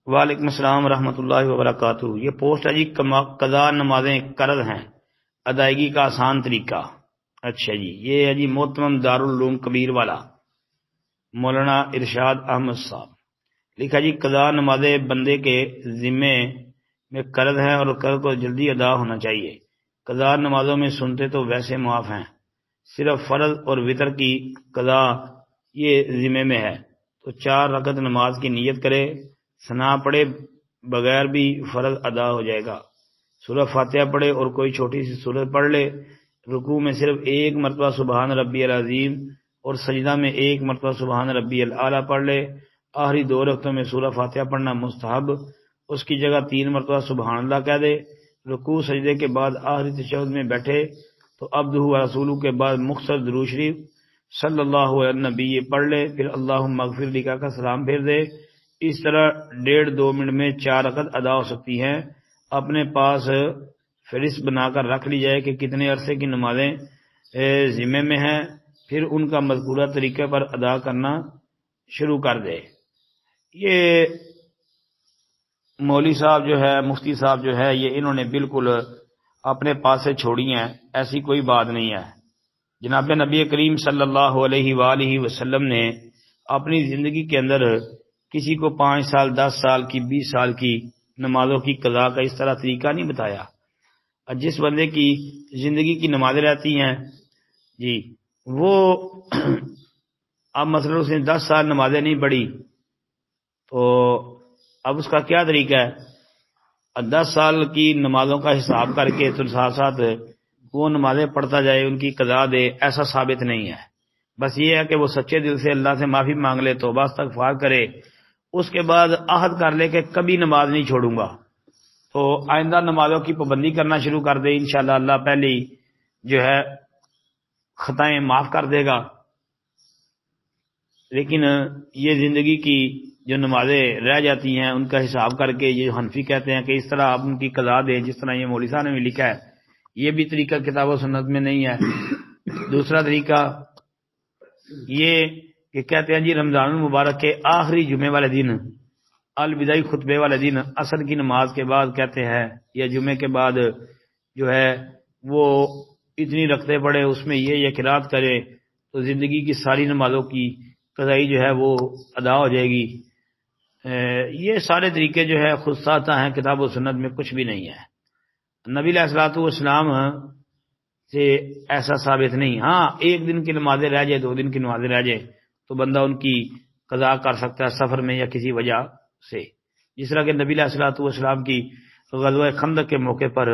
وعلیکم السلام ورحمۃ اللہ وبرکاتہ۔ یہ پوسٹ ہے جی قضا نمازیں قرض ہیں، ادائیگی کا آسان طریقہ۔ اچھا جی، یہ ہے جی محترم دارالعلوم کبیر والا مولانا ارشاد احمد صاحب، لکھا جی قضا نمازیں بندے کے ذمے میں قرض ہیں اور قرض کو جلدی ادا ہونا چاہیے۔ قضا نمازوں میں سنتے تو ویسے معاف ہیں، صرف فرض اور وتر کی قضا یہ ذمے میں ہے، تو 4 رکعت نماز کی نیت کرے، ثنا پڑھے بغیر بھی فرض ادا ہو جائے گا۔ سورہ فاتحہ پڑھے اور کوئی چھوٹی سی سورت پڑھ لے، رکوع میں صرف 1 مرتبہ سبحان ربی العظیم اور سجدہ میں 1 مرتبہ سبحان ربی الاعلیٰ پڑھ لے۔ آخری 2 رکعتوں میں سورہ فاتحہ پڑھنا مستحب، اس کی جگہ 3 مرتبہ سبحان اللہ کہہ دے۔ رکوع سجدے کے بعد آخری تشہد میں بیٹھے تو عبدہ و رسولہ کے بعد مختصر درود شریف صلی اللہ علیہ نبی پڑھ لے، پھر اللہم اغفر لی کا سلام پھیر دے۔ اس طرح 1.5-2 منٹ میں 4 رکعت ادا ہو سکتی ہیں۔ اپنے پاس فہرست بنا کر رکھ لی جائے کہ کتنے عرصے کی نمازیں ذمے میں ہیں، پھر ان کا مذکورہ طریقے پر ادا کرنا شروع کر دے۔ یہ مولوی صاحب جو ہے، مفتی صاحب جو ہے، یہ انہوں نے بالکل اپنے پاس سے چھوڑی ہیں، ایسی کوئی بات نہیں ہے۔ جناب نبی کریم صلی اللہ علیہ وآلہ وسلم نے اپنی زندگی کے اندر کسی کو 5 سال 10 سال کی 20 سال کی نمازوں کی قضا کا اس طرح طریقہ نہیں بتایا۔ اور جس بندے کی زندگی کی نمازیں رہتی ہیں جی، وہ اب مثلا اس نے 10 سال نمازیں نہیں پڑھی تو اب اس کا کیا طریقہ ہے؟ 10 سال کی نمازوں کا حساب کر کے تو ساتھ ساتھ وہ نمازیں پڑھتا جائے، ان کی قضا دے، ایسا ثابت نہیں ہے۔ بس یہ ہے کہ وہ سچے دل سے اللہ سے معافی مانگ لے، توبہ استغفار کرے، اس کے بعد عہد کر لے کہ کبھی نماز نہیں چھوڑوں گا، تو آئندہ نمازوں کی پابندی کرنا شروع کر دے، انشاءاللہ اللہ پہلے ہی جو ہے خطائیں معاف کر دے گا۔ لیکن یہ زندگی کی جو نمازیں رہ جاتی ہیں ان کا حساب کر کے، یہ حنفی کہتے ہیں کہ اس طرح آپ ان کی قضا دیں، جس طرح یہ مولوی صاحب نے بھی لکھا ہے، یہ بھی طریقہ کتاب و سنت میں نہیں ہے۔ دوسرا طریقہ یہ کہ کہتے ہیں جی رمضان المبارک کے آخری جمعے والے دن، الوداعی خطبے والے دن، عصر کی نماز کے بعد کہتے ہیں، یا جمعے کے بعد جو ہے وہ اتنی رکعتیں پڑھے، اس میں یہ قرات کرے تو زندگی کی ساری نمازوں کی قضائی جو ہے وہ ادا ہو جائے گی۔ یہ سارے طریقے جو ہے خود ساتھ ہیں، کتاب و سنت میں کچھ بھی نہیں ہے، نبی علیہ الصلوۃ والسلام سے ایسا ثابت نہیں۔ ہاں، 1 دن کی نمازیں رہ جائے، 2 دن کی نمازیں رہ جائے تو بندہ ان کی قضا کر سکتا ہے سفر میں یا کسی وجہ سے، جس طرح کہ نبی علیہ الصلوۃ والسلام کی غزوہ خندق کے موقع پر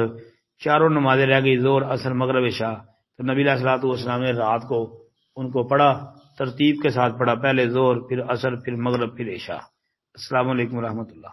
4 نمازیں رہ گئی، ظہر عصر مغرب عشاء، تو نبی علیہ الصلوۃ والسلام نے رات کو ان کو پڑھا، ترتیب کے ساتھ پڑھا، پہلے ظہر، پھر عصر، پھر مغرب، پھر عشاء۔ السلام علیکم ورحمۃ اللہ۔